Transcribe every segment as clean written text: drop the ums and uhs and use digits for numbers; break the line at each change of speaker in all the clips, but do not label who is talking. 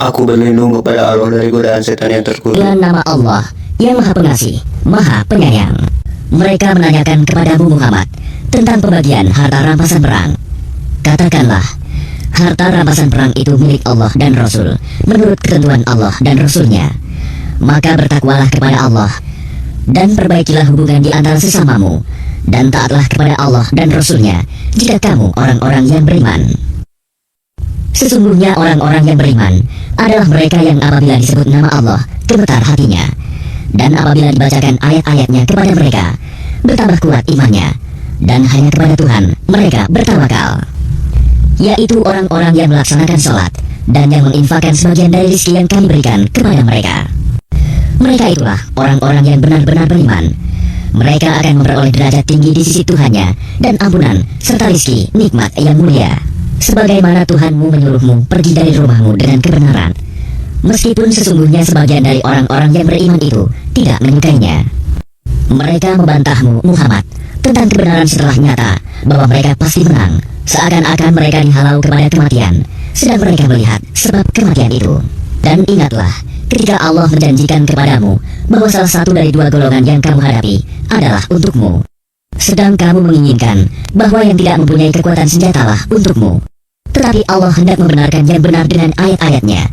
Aku berlindung kepada Allah dari godaan setan yang terkutuk.
Dengan nama Allah yang Maha Pengasih, Maha Penyayang. Mereka menanyakan kepadamu Muhammad tentang pembagian harta rampasan perang. Katakanlah, harta rampasan perang itu milik Allah dan Rasul menurut ketentuan Allah dan Rasulnya. Maka bertakwalah kepada Allah dan perbaikilah hubungan di antara sesamamu, dan taatlah kepada Allah dan Rasulnya jika kamu orang-orang yang beriman. Sesungguhnya orang-orang yang beriman adalah mereka yang apabila disebut nama Allah gemetar hatinya, dan apabila dibacakan ayat-ayatnya kepada mereka bertambah kuat imannya, dan hanya kepada Tuhan mereka bertawakal, yaitu orang-orang yang melaksanakan sholat dan yang menginfakkan sebagian dari rezeki yang kami berikan kepada mereka. Mereka itulah orang-orang yang benar-benar beriman. Mereka akan memperoleh derajat tinggi di sisi Tuhannya dan ampunan serta rezeki nikmat yang mulia, sebagaimana Tuhanmu menyuruhmu pergi dari rumahmu dengan kebenaran, meskipun sesungguhnya sebagian dari orang-orang yang beriman itu tidak menyukainya. Mereka membantahmu Muhammad tentang kebenaran setelah nyata bahwa mereka pasti menang, seakan-akan mereka dihalau kepada kematian, sedang mereka melihat sebab kematian itu. Dan ingatlah ketika Allah menjanjikan kepadamu bahwa salah satu dari dua golongan yang kamu hadapi adalah untukmu, sedang kamu menginginkan bahwa yang tidak mempunyai kekuatan senjatalah untukmu. Tetapi Allah hendak membenarkan yang benar dengan ayat-ayatnya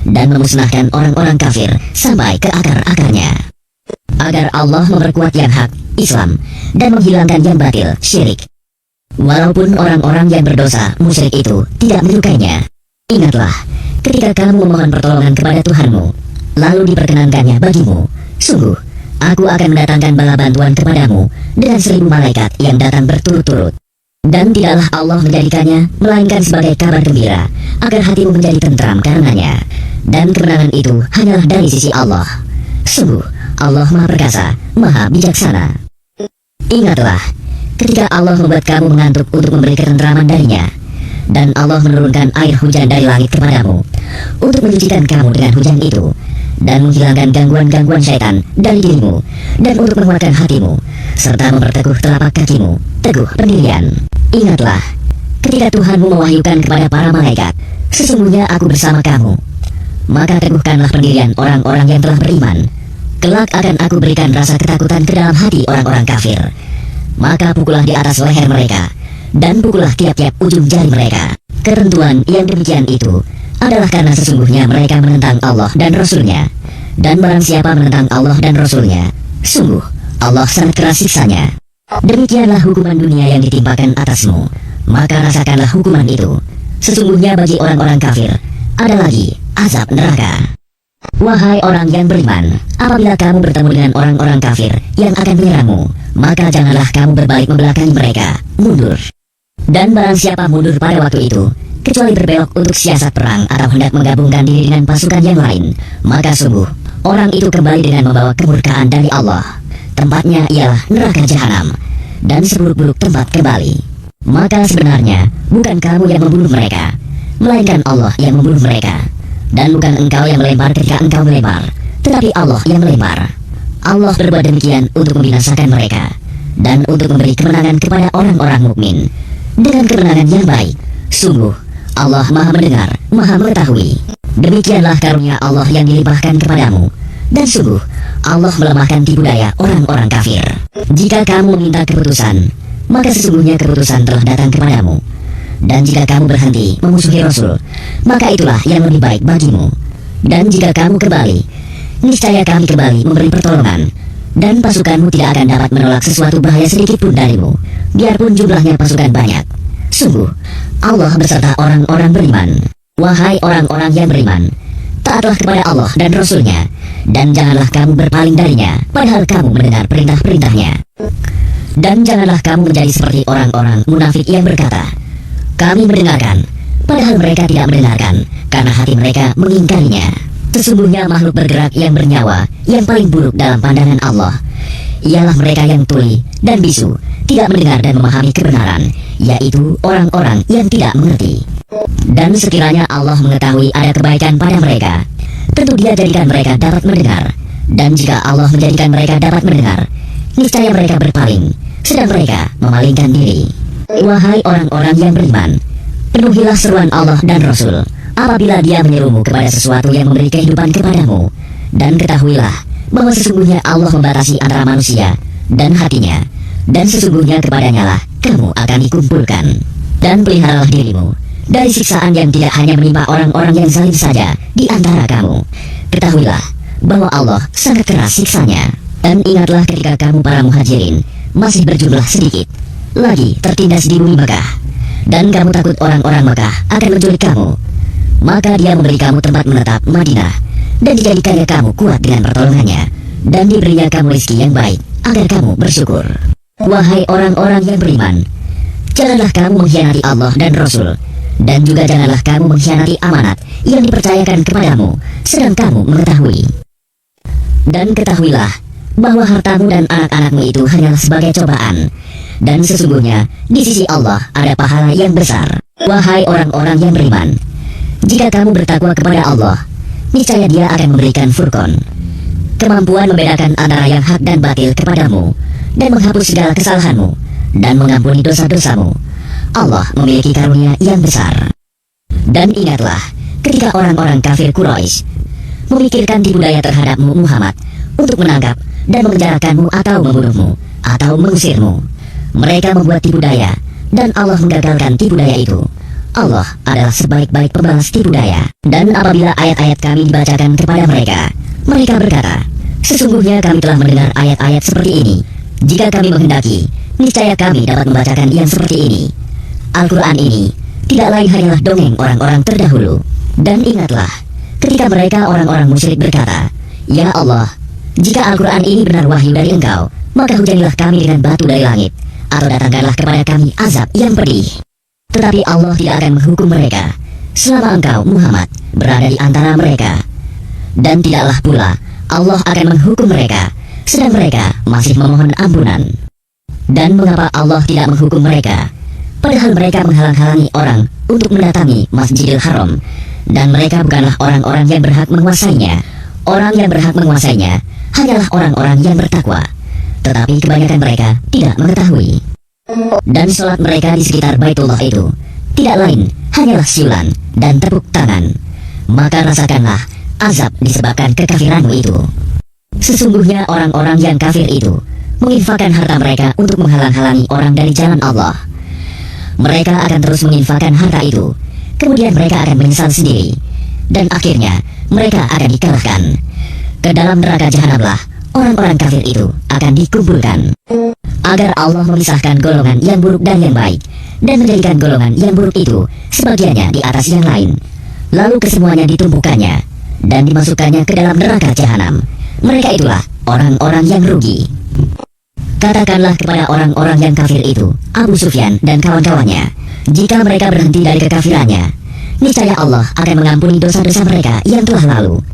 dan memusnahkan orang-orang kafir sampai ke akar-akarnya, agar Allah memperkuat yang hak, Islam, dan menghilangkan yang batil, syirik. Walaupun orang-orang yang berdosa, musyrik itu tidak menyukainya. Ingatlah ketika kamu memohon pertolongan kepada Tuhanmu, lalu diperkenankannya bagimu, sungguh aku akan mendatangkan bala bantuan kepadamu dengan 1000 malaikat yang datang berturut-turut. Dan tidaklah Allah menjadikannya melainkan sebagai kabar gembira, agar hatimu menjadi tentram karenanya. Dan kemenangan itu hanyalah dari sisi Allah. Sungguh Allah Maha Perkasa, Maha Bijaksana. Ingatlah ketika Allah membuat kamu mengantuk untuk memberi ketentraman darinya, dan Allah menurunkan air hujan dari langit kepadamu untuk menyucikan kamu dengan hujan itu, dan menghilangkan gangguan-gangguan syaitan dari dirimu, dan untuk menguatkan hatimu, serta memperteguh telapak kakimu, teguh pendirian. Ingatlah ketika Tuhanmu mewahyukan kepada para malaikat, sesungguhnya aku bersama kamu. Maka teguhkanlah pendirian orang-orang yang telah beriman. Kelak akan aku berikan rasa ketakutan ke dalam hati orang-orang kafir. Maka pukullah di atas leher mereka, dan pukullah tiap-tiap ujung jari mereka. Ketentuan yang demikian itu adalah karena sesungguhnya mereka menentang Allah dan Rasulnya. Dan barang siapa menentang Allah dan Rasulnya, sungguh Allah sangat keras siksanya. Demikianlah hukuman dunia yang ditimpakan atasmu, maka rasakanlah hukuman itu. Sesungguhnya bagi orang-orang kafir ada lagi azab neraka. Wahai orang yang beriman, apabila kamu bertemu dengan orang-orang kafir yang akan menyerangmu, maka janganlah kamu berbalik membelakangi mereka, mundur. Dan barang siapa mundur pada waktu itu, kecuali berbelok untuk siasat perang atau hendak menggabungkan diri dengan pasukan yang lain, maka sungguh orang itu kembali dengan membawa kemurkaan dari Allah. Tempatnya ialah neraka jahanam, dan seburuk-buruk tempat kembali. Maka sebenarnya bukan kamu yang membunuh mereka, melainkan Allah yang membunuh mereka. Dan bukan engkau yang melempar ketika engkau melempar, tetapi Allah yang melempar. Allah berbuat demikian untuk membinasakan mereka, dan untuk memberi kemenangan kepada orang-orang mukmin dengan kemenangan yang baik. Sungguh Allah Maha mendengar, Maha mengetahui. Demikianlah karunia Allah yang dilimpahkan kepadamu, dan sungguh Allah melemahkan tipu daya orang-orang kafir. Jika kamu meminta keputusan, maka sesungguhnya keputusan telah datang kepadamu. Dan jika kamu berhenti memusuhi Rasul, maka itulah yang lebih baik bagimu. Dan jika kamu kembali, niscaya kami kembali memberi pertolongan, dan pasukanmu tidak akan dapat menolak sesuatu bahaya sedikit pun darimu, biarpun jumlahnya pasukan banyak. Sungguh Allah beserta orang-orang beriman. Wahai orang-orang yang beriman, taatlah kepada Allah dan Rasulnya, dan janganlah kamu berpaling darinya, padahal kamu mendengar perintah-perintahnya. Dan janganlah kamu menjadi seperti orang-orang munafik yang berkata, kami mendengarkan, padahal mereka tidak mendengarkan, karena hati mereka mengingkarinya. Sesungguhnya makhluk bergerak yang bernyawa yang paling buruk dalam pandangan Allah ialah mereka yang tuli dan bisu, tidak mendengar dan memahami kebenaran, yaitu orang-orang yang tidak mengerti. Dan sekiranya Allah mengetahui ada kebaikan pada mereka, tentu Dia jadikan mereka dapat mendengar. Dan jika Allah menjadikan mereka dapat mendengar, niscaya mereka berpaling, sedang mereka memalingkan diri. Wahai orang-orang yang beriman, penuhilah seruan Allah dan Rasul, apabila dia menyuruhmu kepada sesuatu yang memberi kehidupan kepadamu. Dan ketahuilah bahwa sesungguhnya Allah membatasi antara manusia dan hatinya, dan sesungguhnya kepadanya lah kamu akan dikumpulkan. Dan peliharalah dirimu dari siksaan yang tidak hanya menimpa orang-orang yang zalim saja di antara kamu. Ketahuilah bahwa Allah sangat keras siksanya. Dan ingatlah ketika kamu para muhajirin masih berjumlah sedikit lagi tertindas di bumi Mekah, dan kamu takut orang-orang Mekah akan menculik kamu. Maka dia memberi kamu tempat menetap Madinah, dan dijadikannya kamu kuat dengan pertolongannya, dan diberinya kamu rezeki yang baik agar kamu bersyukur. Wahai orang-orang yang beriman, janganlah kamu mengkhianati Allah dan Rasul, dan juga janganlah kamu mengkhianati amanat yang dipercayakan kepadamu, sedang kamu mengetahui. Dan ketahuilah bahwa hartamu dan anak-anakmu itu hanyalah sebagai cobaan, dan sesungguhnya di sisi Allah ada pahala yang besar. Wahai orang-orang yang beriman, jika kamu bertakwa kepada Allah, niscaya Dia akan memberikan furqan, kemampuan membedakan antara yang hak dan batil kepadamu, dan menghapus segala kesalahanmu, dan mengampuni dosa-dosamu. Allah memiliki karunia yang besar. Dan ingatlah ketika orang-orang kafir Quraisy memikirkan tipu daya terhadapmu Muhammad untuk menangkap dan memenjarakanmu atau membunuhmu atau mengusirmu. Mereka membuat tipu daya, dan Allah menggagalkan tipu daya itu. Allah adalah sebaik-baik pembalas tipu daya. Dan apabila ayat-ayat kami dibacakan kepada mereka, mereka berkata, sesungguhnya kami telah mendengar ayat-ayat seperti ini. Jika kami menghendaki, niscaya kami dapat membacakan yang seperti ini. Al-Quran ini tidak lain hanyalah dongeng orang-orang terdahulu. Dan ingatlah ketika mereka orang-orang musyrik berkata, ya Allah, jika Al-Quran ini benar wahyu dari Engkau, maka hujanilah kami dengan batu dari langit, atau datangkanlah kepada kami azab yang pedih. Tetapi Allah tidak akan menghukum mereka selama engkau Muhammad berada di antara mereka. Dan tidaklah pula Allah akan menghukum mereka sedang mereka masih memohon ampunan. Dan mengapa Allah tidak menghukum mereka, padahal mereka menghalang-halangi orang untuk mendatangi Masjidil Haram, dan mereka bukanlah orang-orang yang berhak menguasainya. Orang yang berhak menguasainya hanyalah orang-orang yang bertakwa, tetapi kebanyakan mereka tidak mengetahui. Dan sholat mereka di sekitar Baitullah itu tidak lain hanyalah siulan dan tepuk tangan. Maka rasakanlah azab disebabkan kekafiranmu itu. Sesungguhnya orang-orang yang kafir itu menginfakkan harta mereka untuk menghalang-halangi orang dari jalan Allah. Mereka akan terus menginfakkan harta itu, kemudian mereka akan menyesal sendiri, dan akhirnya mereka akan dikalahkan. Ke dalam neraka jahanamlah orang-orang kafir itu akan dikumpulkan, agar Allah memisahkan golongan yang buruk dan yang baik, dan menjadikan golongan yang buruk itu sebagiannya di atas yang lain. Lalu kesemuanya ditumpukannya dan dimasukkannya ke dalam neraka jahanam. Mereka itulah orang-orang yang rugi. Katakanlah kepada orang-orang yang kafir itu, Abu Sufyan dan kawan-kawannya, jika mereka berhenti dari kekafirannya, niscaya Allah akan mengampuni dosa-dosa mereka yang telah lalu.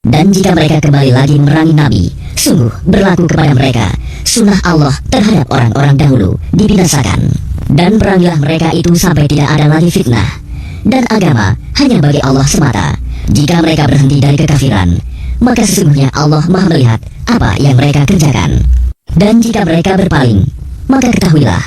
Dan jika mereka kembali lagi memerangi Nabi, sungguh berlaku kepada mereka sunnah Allah terhadap orang-orang dahulu dibinasakan. Dan perangilah mereka itu sampai tidak ada lagi fitnah, dan agama hanya bagi Allah semata. Jika mereka berhenti dari kekafiran, maka sesungguhnya Allah Maha melihat apa yang mereka kerjakan. Dan jika mereka berpaling, maka ketahuilah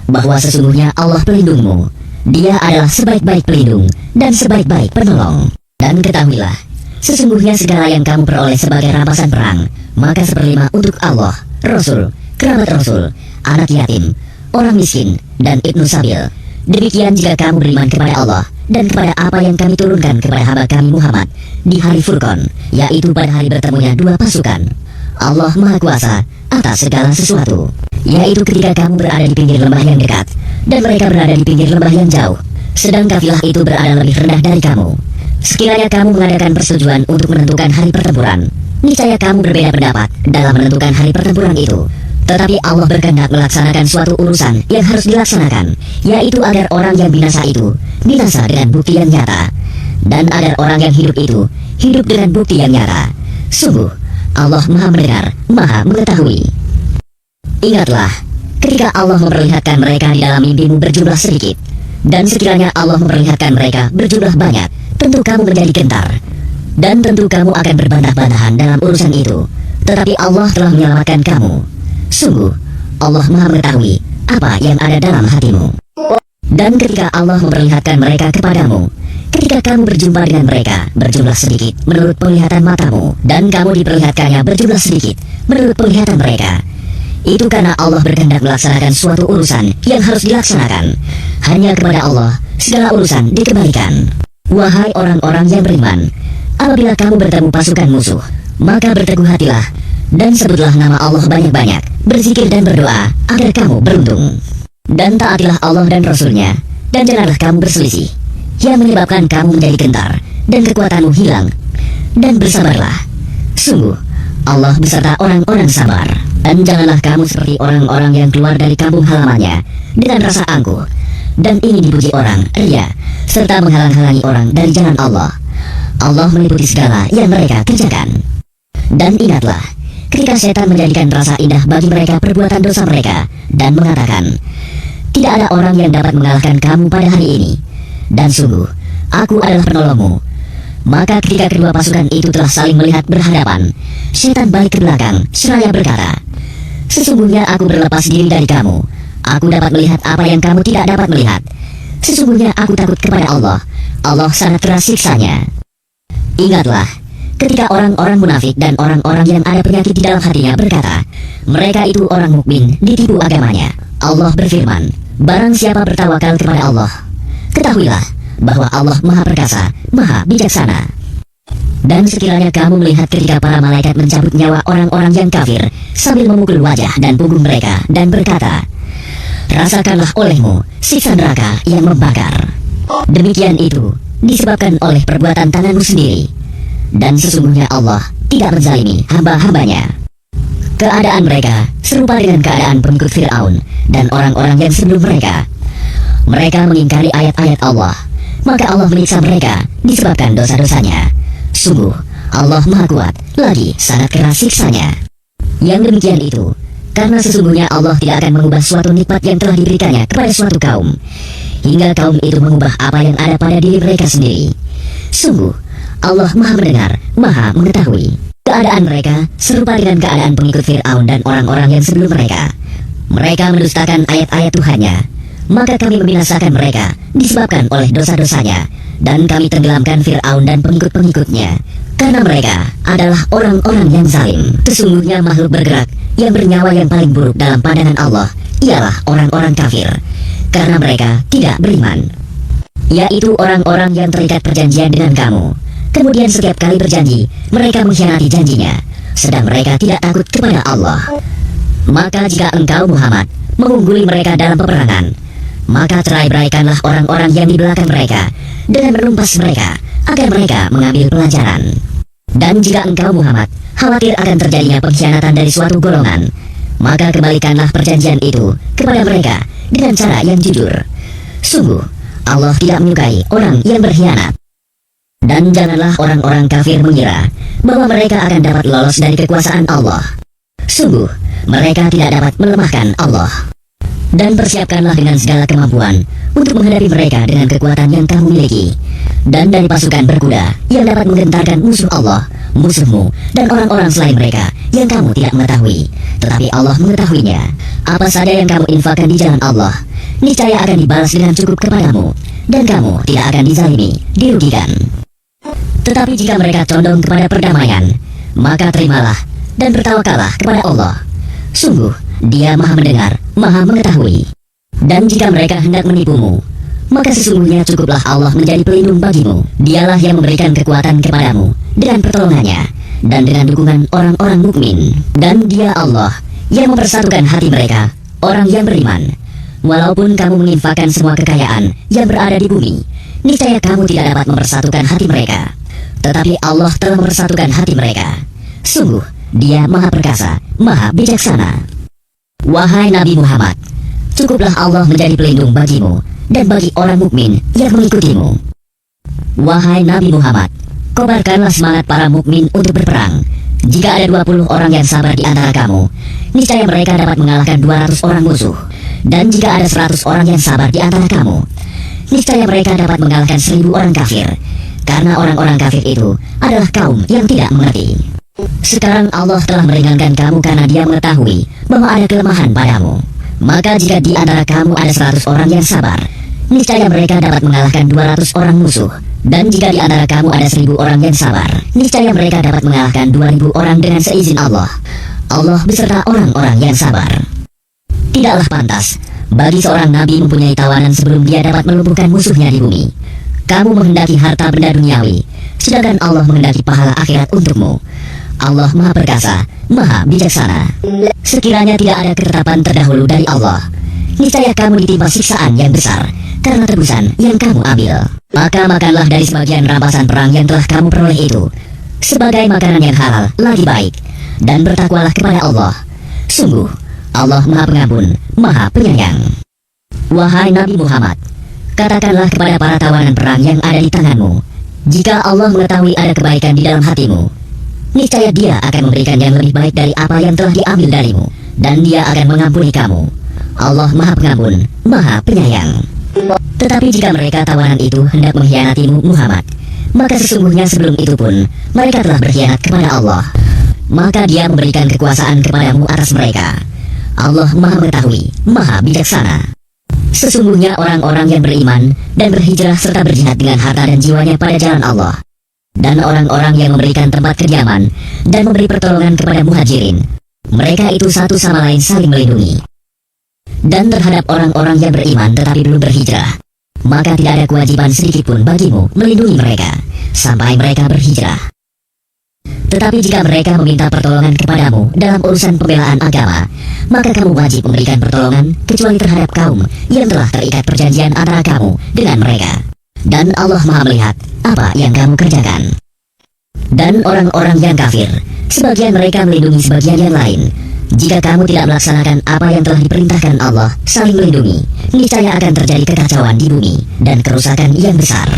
bahwa sesungguhnya Allah pelindungmu. Dia adalah sebaik-baik pelindung dan sebaik-baik penolong. Dan ketahuilah, sesungguhnya segala yang kamu peroleh sebagai rampasan perang, maka seperlima untuk Allah, Rasul, kerabat Rasul, anak yatim, orang miskin, dan ibnu sabil. Demikian jika kamu beriman kepada Allah dan kepada apa yang kami turunkan kepada hamba kami Muhammad di hari Furqan, yaitu pada hari bertemunya dua pasukan. Allah Maha Kuasa atas segala sesuatu, yaitu ketika kamu berada di pinggir lembah yang dekat dan mereka berada di pinggir lembah yang jauh, sedang kafilah itu berada lebih rendah dari kamu. Sekiranya kamu mengadakan persetujuan untuk menentukan hari pertempuran, niscaya kamu berbeda pendapat dalam menentukan hari pertempuran itu. Tetapi Allah berkehendak melaksanakan suatu urusan yang harus dilaksanakan, yaitu agar orang yang binasa itu binasa dengan bukti yang nyata, dan agar orang yang hidup itu hidup dengan bukti yang nyata. Sungguh Allah Maha mendengar, Maha mengetahui. Ingatlah ketika Allah memperlihatkan mereka di dalam mimpimu berjumlah sedikit, dan sekiranya Allah memperlihatkan mereka berjumlah banyak, tentu kamu menjadi gentar, dan tentu kamu akan berbantah-bantahan dalam urusan itu. Tetapi Allah telah menyelamatkan kamu. Sungguh Allah Maha mengetahui apa yang ada dalam hatimu. Dan ketika Allah memperlihatkan mereka kepadamu, ketika kamu berjumpa dengan mereka berjumlah sedikit menurut penglihatan matamu, dan kamu diperlihatkannya berjumlah sedikit menurut penglihatan mereka, itu karena Allah berkehendak melaksanakan suatu urusan yang harus dilaksanakan. Hanya kepada Allah segala urusan dikembalikan. Wahai orang-orang yang beriman, apabila kamu bertemu pasukan musuh, maka berteguh hatilah dan sebutlah nama Allah banyak-banyak, berzikir dan berdoa agar kamu beruntung. Dan taatilah Allah dan Rasul-Nya, dan janganlah kamu berselisih, yang menyebabkan kamu menjadi gentar dan kekuatanmu hilang. Dan bersabarlah, sungguh Allah beserta orang-orang sabar. Dan janganlah kamu seperti orang-orang yang keluar dari kampung halamannya dengan rasa angkuh dan ingin dipuji orang, ria, serta menghalang-halangi orang dari jalan Allah. Allah meliputi segala yang mereka kerjakan. Dan ingatlah, ketika setan menjadikan rasa indah bagi mereka perbuatan dosa mereka, dan mengatakan, tidak ada orang yang dapat mengalahkan kamu pada hari ini, dan sungguh, aku adalah penolongmu. Maka ketika kedua pasukan itu telah saling melihat berhadapan, setan balik ke belakang seraya berkata, sesungguhnya aku berlepas diri dari kamu. Aku dapat melihat apa yang kamu tidak dapat melihat. Sesungguhnya aku takut kepada Allah. Allah sangat keras siksanya. Ingatlah, ketika orang-orang munafik dan orang-orang yang ada penyakit di dalam hatinya berkata, mereka itu orang mukmin ditipu agamanya. Allah berfirman, barang siapa bertawakal kepada Allah, ketahuilah bahwa Allah Maha Perkasa, Maha Bijaksana. Dan sekiranya kamu melihat ketika para malaikat mencabut nyawa orang-orang yang kafir sambil memukul wajah dan punggung mereka dan berkata, rasakanlah olehmu siksa neraka yang membakar. Demikian itu disebabkan oleh perbuatan tanganmu sendiri. Dan sesungguhnya Allah tidak menzalimi hamba-hambanya. Keadaan mereka serupa dengan keadaan pengikut Fir'aun dan orang-orang yang sebelum mereka. Mereka mengingkari ayat-ayat Allah, maka Allah menyiksa mereka disebabkan dosa-dosanya. Sungguh, Allah Maha Kuat, lagi sangat keras siksanya. Yang demikian itu, karena sesungguhnya Allah tidak akan mengubah suatu nikmat yang telah diberikannya kepada suatu kaum, hingga kaum itu mengubah apa yang ada pada diri mereka sendiri. Sungguh, Allah Maha Mendengar, Maha Mengetahui. Keadaan mereka serupa dengan keadaan pengikut Fir'aun dan orang-orang yang sebelum mereka. Mereka mendustakan ayat-ayat Tuhannya, maka kami membinasakan mereka disebabkan oleh dosa-dosanya, dan kami tenggelamkan Fir'aun dan pengikut-pengikutnya, karena mereka adalah orang-orang yang zalim. Sesungguhnya makhluk bergerak yang bernyawa yang paling buruk dalam pandangan Allah ialah orang-orang kafir, karena mereka tidak beriman, yaitu orang-orang yang terikat perjanjian dengan kamu. Kemudian setiap kali berjanji, mereka mengkhianati janjinya, sedang mereka tidak takut kepada Allah. Maka jika engkau Muhammad mengungguli mereka dalam peperangan, maka cerai-beraikanlah orang-orang yang di belakang mereka dengan menumpas mereka, agar mereka mengambil pelajaran. Dan jika engkau Muhammad khawatir akan terjadinya pengkhianatan dari suatu golongan, maka kembalikanlah perjanjian itu kepada mereka dengan cara yang jujur. Sungguh, Allah tidak menyukai orang yang berkhianat. Dan janganlah orang-orang kafir mengira bahwa mereka akan dapat lolos dari kekuasaan Allah. Sungguh, mereka tidak dapat melemahkan Allah. Dan persiapkanlah dengan segala kemampuan untuk menghadapi mereka dengan kekuatan yang kamu miliki. Dan dari pasukan berkuda yang dapat menggentarkan musuh Allah, musuhmu, dan orang-orang selain mereka yang kamu tidak mengetahui, tetapi Allah mengetahuinya. Apa saja yang kamu infakkan di jalan Allah, niscaya akan dibalas dengan cukup kepadamu, dan kamu tidak akan dizalimi, dirugikan. Tetapi jika mereka condong kepada perdamaian, maka terimalah dan bertawakallah kepada Allah. Sungguh, Dia Maha Mendengar, Maha Mengetahui. Dan jika mereka hendak menipumu, maka sesungguhnya cukuplah Allah menjadi pelindung bagimu. Dialah yang memberikan kekuatan kepadamu dengan pertolongannya dan dengan dukungan orang-orang mukmin. Dan Dia Allah yang mempersatukan hati mereka, orang yang beriman. Walaupun kamu menginfakkan semua kekayaan yang berada di bumi, niscaya kamu tidak dapat mempersatukan hati mereka. Tetapi Allah telah mempersatukan hati mereka. Sungguh, Dia Maha Perkasa, Maha Bijaksana. Wahai Nabi Muhammad, cukuplah Allah menjadi pelindung bagimu dan bagi orang mukmin yang mengikutimu. Wahai Nabi Muhammad, kobarkanlah semangat para mukmin untuk berperang. Jika ada 20 orang yang sabar di antara kamu, niscaya mereka dapat mengalahkan 200 orang musuh. Dan jika ada 100 orang yang sabar di antara kamu, niscaya mereka dapat mengalahkan 1000 orang kafir. Karena orang-orang kafir itu adalah kaum yang tidak mengerti. Sekarang Allah telah meringankan kamu karena Dia mengetahui bahwa ada kelemahan padamu. Maka jika di antara kamu ada 100 orang yang sabar, niscaya mereka dapat mengalahkan 200 orang musuh Dan jika di antara kamu ada 1000 orang yang sabar, niscaya mereka dapat mengalahkan 2000 orang dengan seizin Allah. Allah beserta orang-orang yang sabar. Tidaklah pantas bagi seorang nabi mempunyai tawanan sebelum dia dapat melumpuhkan musuhnya di bumi. Kamu menghendaki harta benda duniawi, sedangkan Allah menghendaki pahala akhirat untukmu. Allah Maha Perkasa, Maha Bijaksana. Sekiranya tidak ada ketetapan terdahulu dari Allah, niscaya kamu ditimpa siksaan yang besar karena tebusan yang kamu ambil. Maka makanlah dari sebagian rampasan perang yang telah kamu peroleh itu sebagai makanan yang halal lagi baik, dan bertakwalah kepada Allah. Sungguh Allah Maha Pengampun, Maha Penyayang. Wahai Nabi Muhammad, katakanlah kepada para tawanan perang yang ada di tanganmu, jika Allah mengetahui ada kebaikan di dalam hatimu, niscaya Dia akan memberikan yang lebih baik dari apa yang telah diambil darimu, dan Dia akan mengampuni kamu. Allah Maha Pengampun, Maha Penyayang. Tetapi jika mereka tawanan itu hendak mengkhianatimu Muhammad, maka sesungguhnya sebelum itu pun mereka telah berkhianat kepada Allah. Maka Dia memberikan kekuasaan kepadamu atas mereka. Allah Maha Mengetahui, Maha Bijaksana. Sesungguhnya orang-orang yang beriman dan berhijrah serta berjihad dengan harta dan jiwanya pada jalan Allah, dan orang-orang yang memberikan tempat kediaman dan memberi pertolongan kepada muhajirin, mereka itu satu sama lain saling melindungi. Dan terhadap orang-orang yang beriman tetapi belum berhijrah, maka tidak ada kewajiban sedikitpun bagimu melindungi mereka sampai mereka berhijrah. Tetapi jika mereka meminta pertolongan kepadamu dalam urusan pembelaan agama, maka kamu wajib memberikan pertolongan kecuali terhadap kaum yang telah terikat perjanjian antara kamu dengan mereka. Dan Allah Maha melihat apa yang kamu kerjakan. Dan orang-orang yang kafir, sebagian mereka melindungi sebagian yang lain. Jika kamu tidak melaksanakan apa yang telah diperintahkan Allah saling melindungi, niscaya akan terjadi kekacauan di bumi dan kerusakan yang besar.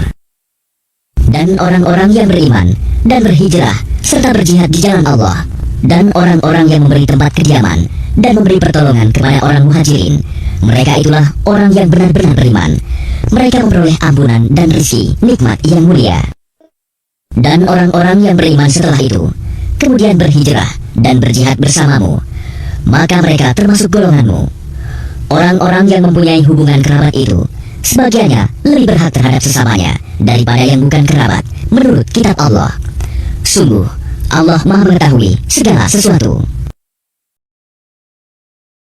Dan orang-orang yang beriman dan berhijrah serta berjihad di jalan Allah, dan orang-orang yang memberi tempat kediaman dan memberi pertolongan kepada orang muhajirin, mereka itulah orang yang benar-benar beriman. Mereka memperoleh ampunan dan rezeki nikmat yang mulia. Dan orang-orang yang beriman setelah itu kemudian berhijrah dan berjihad bersamamu, maka mereka termasuk golonganmu. Orang-orang yang mempunyai hubungan kerabat itu sebagiannya lebih berhak terhadap sesamanya daripada yang bukan kerabat menurut kitab Allah. Sungguh Allah Maha Mengetahui segala sesuatu.